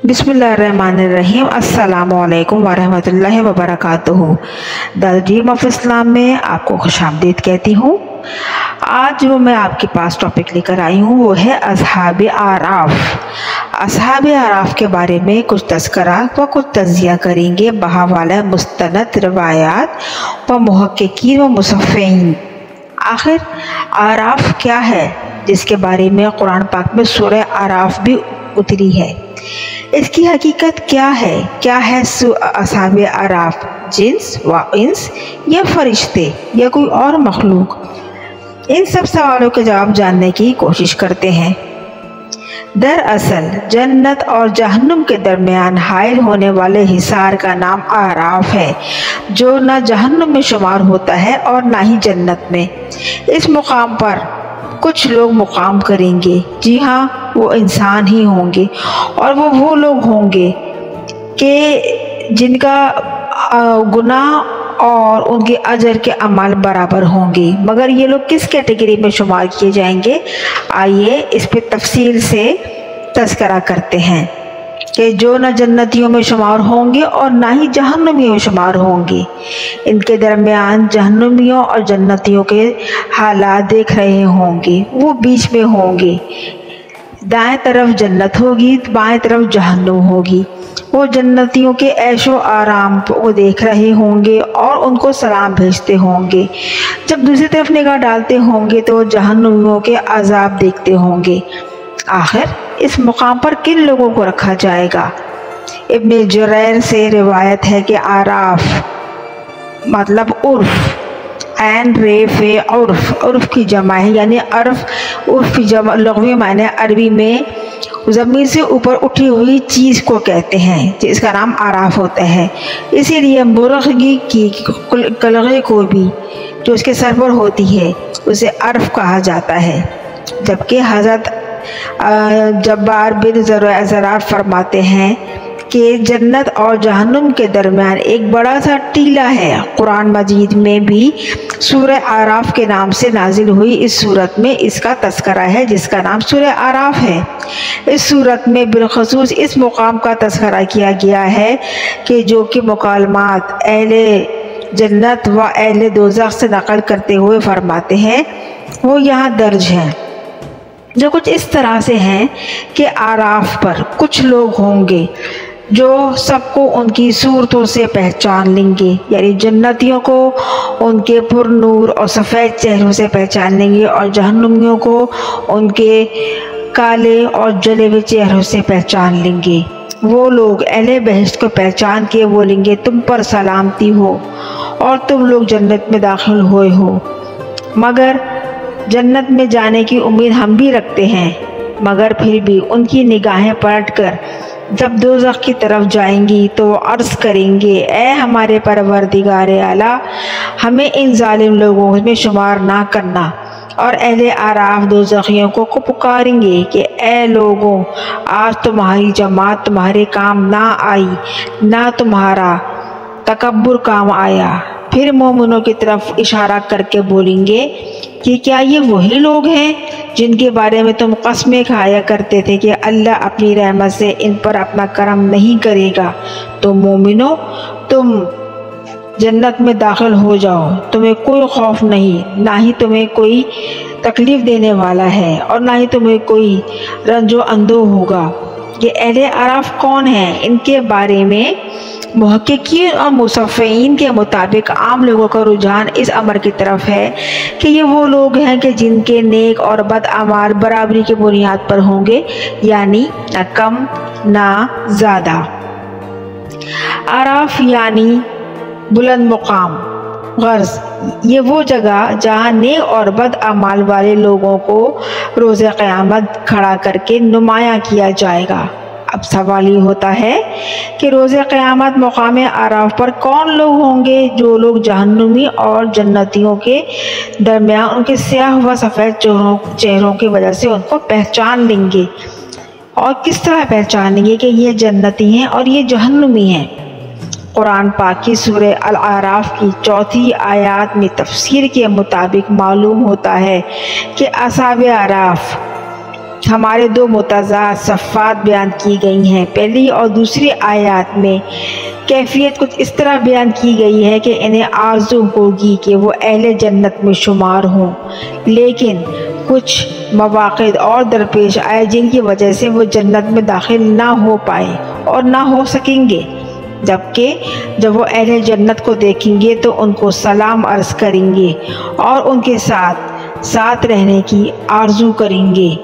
बिस्मिल्लाहिर्रहमानिर्रहीम। अस्सलामुअलैकुम वरहमतुल्लाहि वबरकातुहू। द ड्रीम ऑफ इस्लाम में आपको खुशामदीद कहती हूँ। आज जो मैं आपके पास टॉपिक लेकर आई हूँ वो है असहाबे आराफ। असहाबे आराफ के बारे में कुछ तज़किरा व कुछ तज़किया करेंगे बहवाले मुस्तनद रिवायात व मुहक्किकीन व मुसफ़्फ़ीन। आखिर आराफ क्या है, जिसके बारे में कुरान पाक में सूरह आराफ भी उतरी है। इसकी हकीकत क्या है असहाबे आराफ, जिन्स व इंस या फरिश्ते या कोई और मखलूक? इन सब सवालों के जवाब जानने की कोशिश करते हैं। दरअसल जन्नत और जहन्नुम के दरमियान हाइल होने वाले हिसार का नाम आराफ है, जो न जहन्नुम में शुमार होता है और न ही जन्नत में। इस मुकाम पर कुछ लोग मुकाम करेंगे। जी हाँ, वो इंसान ही होंगे और वो लोग होंगे कि जिनका गुनाह और उनके अजर के अमाल बराबर होंगे। मगर ये लोग किस कैटेगरी में शुमार किए जाएंगे, आइए इस पे तफसील से तज़किरा करते हैं कि जो न जन्नतियों में शुमार होंगे और ना ही जहन्नुमियों में शुमार होंगे। इनके दरमियान जहन्नुमियों और जन्नतियों के हालात देख रहे होंगे, वो बीच में होंगे। दाएं तरफ जन्नत होगी, बाएं तरफ जहन्नुम होगी। वो जन्नतियों के ऐशो आराम को देख रहे होंगे और उनको सलाम भेजते होंगे। जब दूसरी तरफ निगाह डालते होंगे तो जहन्नुमियों के अजाब देखते होंगे। आखिर इस मुकाम पर किन लोगों को रखा जाएगा? इब्न जुरैर से रिवायत है कि आराफ मतलब उर्फ, एन रेफ़े उर्फ की जमा है, यानी उर्फ की जमा लग़वी माने अरबी में ज़मीन से ऊपर उठी हुई चीज़ को कहते हैं, जिसका नाम आराफ होता है। इसीलिए मुर्गी की कलगे को भी जो उसके सर पर होती है उसे अर्फ कहा जाता है। जबकि हज़रत जब्बार बिन ज़रार फरमाते हैं कि जन्नत और जहन्नुम के दरमियान एक बड़ा सा टीला है। कुरान मजीद में भी सूरह आराफ के नाम से नाजिल हुई इस सूरत में इसका तज़किरा है, जिसका नाम सूरह आराफ है। इस सूरत में बिलखसूस इस मुकाम का तज़किरा किया गया है कि जो कि मुकालमात अहले जन्नत व अहले दोज़ख से नकल करते हुए फरमाते हैं, वो यहाँ दर्ज हैं, जो कुछ इस तरह से हैं कि आराफ पर कुछ लोग होंगे जो सबको उनकी सूरतों से पहचान लेंगे। यानी जन्नतियों को उनके पुरनूर और सफ़ेद चेहरों से पहचान लेंगे और जहन्नुमियों को उनके काले और जले हुए चेहरों से पहचान लेंगे। वो लोग अहले बहश्त को पहचान के बोलेंगे, तुम पर सलामती हो और तुम लोग जन्नत में दाखिल हुए हो। मगर जन्नत में जाने की उम्मीद हम भी रखते हैं, मगर फिर भी उनकी निगाहें पलटकर जब दोज़ख की तरफ जाएंगी तो वो अर्ज़ करेंगे, ए हमारे परवरदिगारे आला, हमें इन जालिम लोगों में शुमार ना करना। और अहले आराफ दोज़खियों को पुकारेंगे कि ए लोगों, आज तुम्हारी जमात तुम्हारे काम ना आई, ना तुम्हारा तकब्बुर काम आया। फिर मोमिनों की तरफ इशारा करके बोलेंगे कि क्या ये वही लोग हैं जिनके बारे में तुम कसमें खाया करते थे कि अल्लाह अपनी रहमत से इन पर अपना करम नहीं करेगा? तो मोमिनो, तुम जन्नत में दाखिल हो जाओ, तुम्हें कोई खौफ नहीं, ना ही तुम्हें कोई तकलीफ़ देने वाला है और ना ही तुम्हें कोई रंजो अंदो होगा। ये अहले आराफ कौन हैं? इनके बारे में मुहक्किकीन और मुसफ़्फ़ीन के मुताबिक आम लोगों का रुझान इस अमर की तरफ है कि ये वो लोग हैं कि जिनके नेक और बद अमाल बराबरी की बुनियाद पर होंगे, यानी न कम ना ज़्यादा। आराफ यानी बुलंद मुकाम। गर्ज़ ये वो जगह जहाँ नेक और बद अमाल वाले लोगों को रोज़े क़यामत खड़ा करके नुमायाँ किया जाएगा। अब सवाल ये होता है कि रोज़े क़यामत मुक़ाम आराफ पर कौन लोग होंगे? जो लोग जहन्नुमी और जन्नतियों के दरमियान उनके स्याह व सफ़ेद चेहरों की वजह से उनको पहचान लेंगे। और किस तरह पहचान लेंगे कि ये जन्नती हैं और ये जहन्नुमी हैं? कुरान पाक की सूरह अल आराफ की 4 आयत में तफसीर के मुताबिक मालूम होता है कि असहाबे आराफ हमारे दो मुतज़ाद सफ़ात बयान की गई हैं। पहली और दूसरी आयत में कैफियत कुछ इस तरह बयान की गई है कि इन्हें आरज़ू होगी कि वो अहले जन्नत में शुमार हों, लेकिन कुछ मवाक़ित और दरपेश आए जिनकी वजह से वो जन्नत में दाखिल ना हो पाए और ना हो सकेंगे। जबकि जब वो अहले जन्नत को देखेंगे तो उनको सलाम अर्ज़ करेंगे और उनके साथ साथ रहने की आरज़ू करेंगे।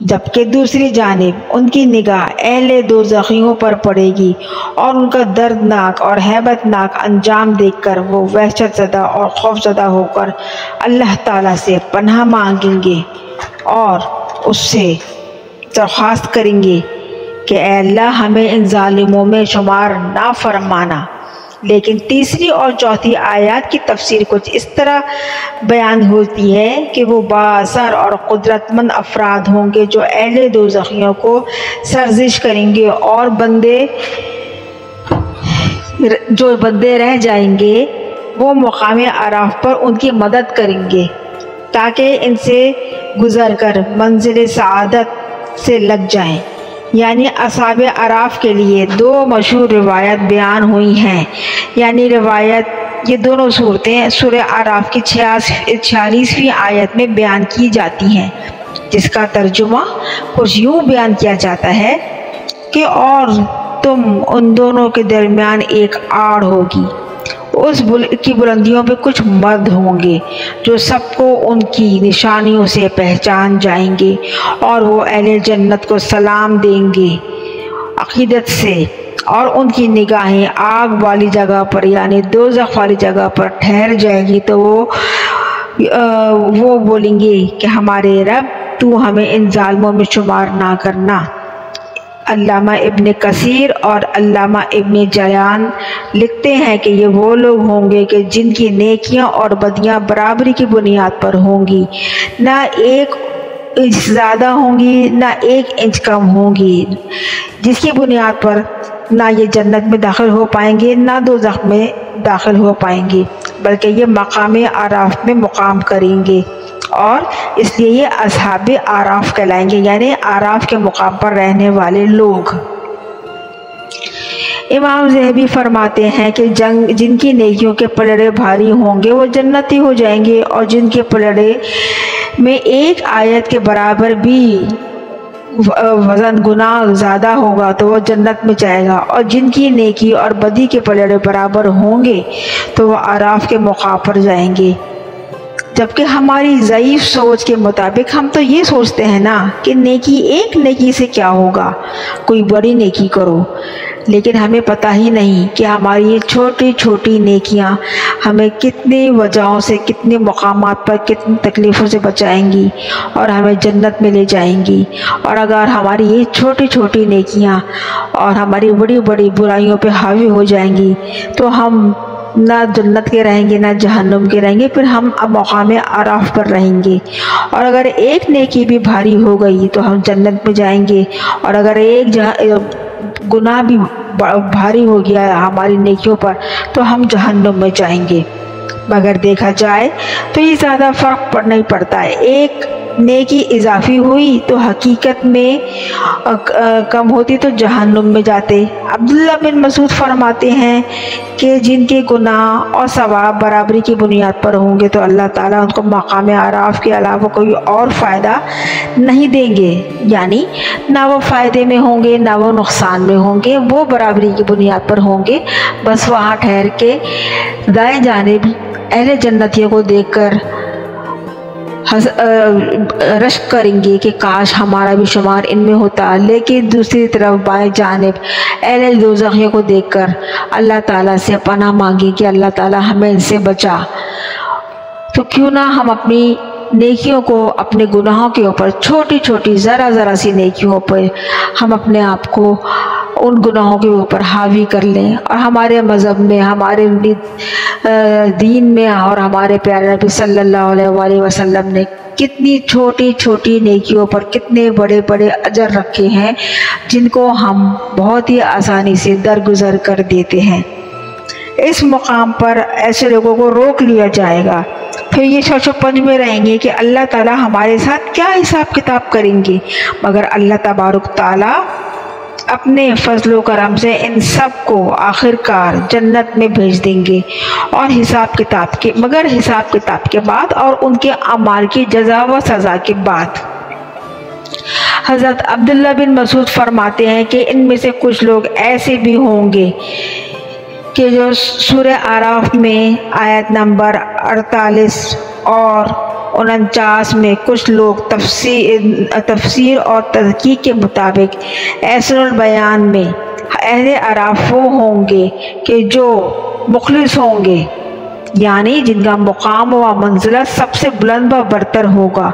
जबकि दूसरी जानिब उनकी निगाह अहले दोज़खियों पर पड़ेगी और उनका दर्दनाक और हैबतनाक अंजाम देखकर वो वहशत ज़दा और खौफज़दा होकर अल्लाह ताला से पनाह मांगेंगे और उससे दरख्वास्त करेंगे कि ऐ अल्लाह हमें इन ज़ालिमों में शुमार ना फरमाना। लेकिन तीसरी और चौथी आयत की तफसीर कुछ इस तरह बयान होती है कि वो बाअसर और कुदरतमंद अफराद होंगे जो अहले दोज़खियों को सर्जिश करेंगे और जो बंदे रह जाएंगे वो मुकाम अराफ पर उनकी मदद करेंगे ताकि इनसे गुज़र कर मंजिल सआदत से लग जाएं। यानी असहाबे अराफ के लिए दो मशहूर रिवायत बयान हुई हैं। यानी रिवायत ये दोनों सूरतें सूरह अराफ की 46वीं आयत में बयान की जाती हैं, जिसका तर्जुमा कुछ यूँ बयान किया जाता है कि और तुम उन दोनों के दरमियान एक आड़ होगी, उस की बुलंदियों पे कुछ मर्द होंगे जो सबको उनकी निशानियों से पहचान जाएंगे और वो अहले जन्नत को सलाम देंगे अक़ीदत से, और उनकी निगाहें आग वाली जगह पर यानी दोज़ख वाली जगह पर ठहर जाएगी। तो वो बोलेंगे कि हमारे रब तू हमें इन जालिमों में शुमार ना करना। अल्लामा इब्न कसीर और अल्लामा इब्न जयान लिखते हैं कि ये वो लोग होंगे कि जिनकी नेकियां और बदियां बराबरी की बुनियाद पर होंगी, ना एक इंच ज़्यादा होंगी ना एक इंच कम होंगी, जिसकी बुनियाद पर ना ये जन्नत में दाखिल हो पाएंगे ना दोज़ख में दाखिल हो पाएंगे, बल्कि ये मकाम आराफ में मुकाम करेंगे और इसलिए ये असहाबे आराफ कहलाएंगे, यानी आराफ के मुकाम पर रहने वाले लोग। इमाम ज़हबी फरमाते हैं कि जिनकी नेकियों के पलड़े भारी होंगे वो जन्नती हो जाएंगे, और जिनके पलड़े में एक आयत के बराबर भी वज़न गुनाह ज़्यादा होगा तो वो जन्नत में जाएगा, और जिनकी नेकी और बदी के पलड़े बराबर होंगे तो वो आराफ के मुकाम पर जाएंगे। जबकि हमारी ज़ईफ़ सोच के मुताबिक हम तो ये सोचते हैं ना कि एक नेकी से क्या होगा, कोई बड़ी नेकी करो, लेकिन हमें पता ही नहीं कि हमारी ये छोटी छोटी नेकियां हमें कितनी वजहों से, कितने मकामात पर, कितनी तकलीफ़ों से बचाएंगी और हमें जन्नत में ले जाएंगी। और अगर हमारी ये छोटी छोटी नेकियां और हमारी बड़ी बड़ी बुराइयों पे हावी हो जाएंगी तो हम ना जन्नत के रहेंगे ना जहन्नुम के रहेंगे, फिर हम अब मकाम आराफ पर रहेंगे। और अगर एक नेकी भी भारी हो गई तो हम जन्नत में जाएंगे, और अगर एक गुनाह भी भारी हो गया हमारी नेकियों पर तो हम जहन्नुम में जाएंगे। मगर देखा जाए तो ये ज़्यादा फ़र्क नहीं पड़ता है। एक नेकी इजाफी हुई तो हकीकत में कम होती तो जहन्नुम में जाते। अब्दुल्ला बिन मसूद फरमाते हैं कि जिनके गुनाह और सवाब बराबरी की बुनियाद पर होंगे तो अल्लाह ताला उनको मकाम आराफ के अलावा कोई और फ़ायदा नहीं देंगे, यानी ना वो फ़ायदे में होंगे ना वो नुकसान में होंगे, वो बराबरी की बुनियाद पर होंगे। बस वहाँ ठहर के दाएं जानिब अहले जन्नतियों को देखकर रश्क करेंगे कि काश हमारा भी शुमार इनमें होता, लेकिन दूसरी तरफ बाएं जानिब अहले दोज़खियों को देखकर अल्लाह ताला से पनाह मांगे कि अल्लाह ताला हमें इनसे बचा। तो क्यों ना हम अपनी नेकियों को, अपने गुनाहों के ऊपर, छोटी छोटी ज़रा सी नेकियों पर हम अपने आप को उन गुनाहों के ऊपर हावी कर लें। और हमारे मज़हब में, हमारे दीन में और हमारे प्यारे नबी सल्लल्लाहु अलैहि वसल्लम ने कितनी छोटी छोटी नेकियों पर कितने बड़े बड़े अजर रखे हैं, जिनको हम बहुत ही आसानी से दरगुजर कर देते हैं। इस मुकाम पर ऐसे लोगों को रोक लिया जाएगा, फिर ये सोच में रहेंगे कि अल्लाह ताला हमारे साथ क्या हिसाब किताब करेंगे, मगर अल्लाह तबारक ताला अपने फजलो करम से इन सब को आखिरकार जन्नत में भेज देंगे और हिसाब किताब के बाद और उनके अमाल की जज़ा व सज़ा के बाद। हज़रत अब्दुल्ला बिन मसूद फरमाते हैं कि इनमें से कुछ लोग ऐसे भी होंगे कि जो सूरह आराफ में आयत नंबर 48 और 49 में कुछ लोग तफसीर और तदकीक के मुताबिक ऐसरुल बयान में अहले आराफ वो होंगे कि जो मुखलिस होंगे, यानी जिनका मुकाम व मंजिलत सबसे बुलंद व बरतर होगा।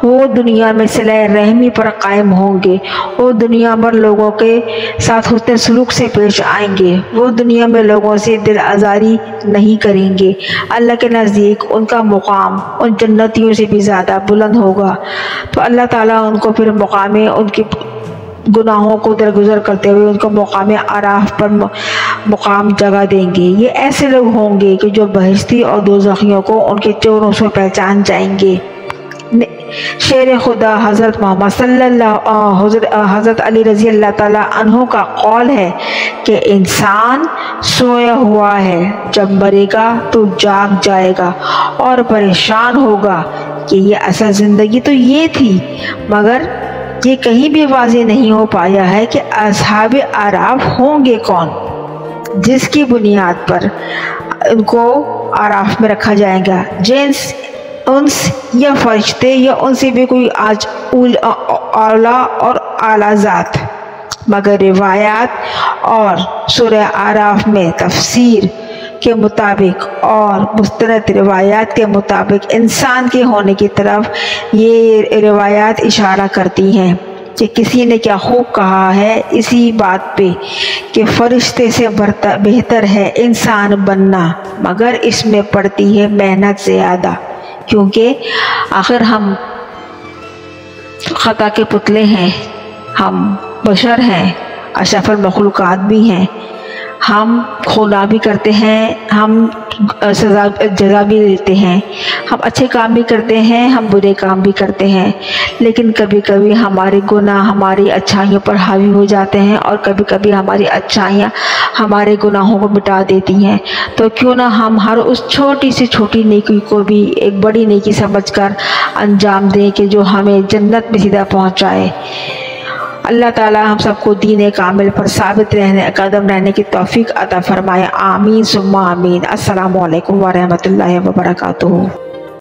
वो दुनिया में सिले रहमी पर कायम होंगे, वो दुनिया भर लोगों के साथ हुस्न सलूक से पेश आएंगे, वो दुनिया में लोगों से दिल आज़ारी नहीं करेंगे। अल्लाह के नज़दीक उनका मुकाम उन जन्नतियों से भी ज़्यादा बुलंद होगा। तो अल्लाह ताला उनको फिर मुकाम उनकी गुनाहों को दरगुजर करते हुए उनको मुकाम आराफ पर मुकाम जगह देंगे। ये ऐसे लोग होंगे कि जो बहिश्ती और दोज़खियों को उनके चेहरों से पहचान जाएंगे। शेर खुदा हज़रत मोहम्मद हज़रत अली रज़ी अल्लाह ताला अन्हु का कौल है कि इंसान सोया हुआ है, जब मरेगा तो जाग जाएगा और परेशान होगा कि ये असल ज़िंदगी तो ये थी। मगर ये कहीं भी वाज़ेह नहीं हो पाया है कि असहाब आराफ होंगे कौन, जिसकी बुनियाद पर उनको आराफ में रखा जाएगा। जिन्स, उन्स या फरिश्ते या उनसे भी कोई आज औला और आला ज़ात। मगर रिवायात और सूरह आराफ में तफसीर के मुताबिक और मुस्तनद रिवायात के मुताबिक इंसान के होने की तरफ ये रिवायात इशारा करती हैं कि किसी ने क्या खूब कहा है इसी बात पे कि फरिश्ते से बेहतर है इंसान बनना, मगर इसमें पड़ती है मेहनत ज़्यादा, क्योंकि आखिर हम ख़ता के पुतले हैं, हम बशर हैं, अशरफुल मखलूक़ात भी हैं, हम खुदा भी करते हैं, हम जज़ा भी देते हैं, हम अच्छे काम भी करते हैं, हम बुरे काम भी करते हैं। लेकिन कभी कभी हमारे गुनाह हमारी अच्छाइयों पर हावी हो जाते हैं और कभी कभी हमारी अच्छाइयाँ हमारे गुनाहों को मिटा देती हैं। तो क्यों ना हम हर उस छोटी से छोटी नेकी को भी एक बड़ी नेकी समझकर अंजाम दें कि जो हमें जन्नत में सीधा पहुँचाए। अल्लाह ताला हम सबको दीन कामिल पर साबित कदम रहने की तौफीक अता फरमाए। आमीन सुम्मा आमीन। अस्सलामु अलैकुम व रहमतुल्लाहि व बरकातुहू।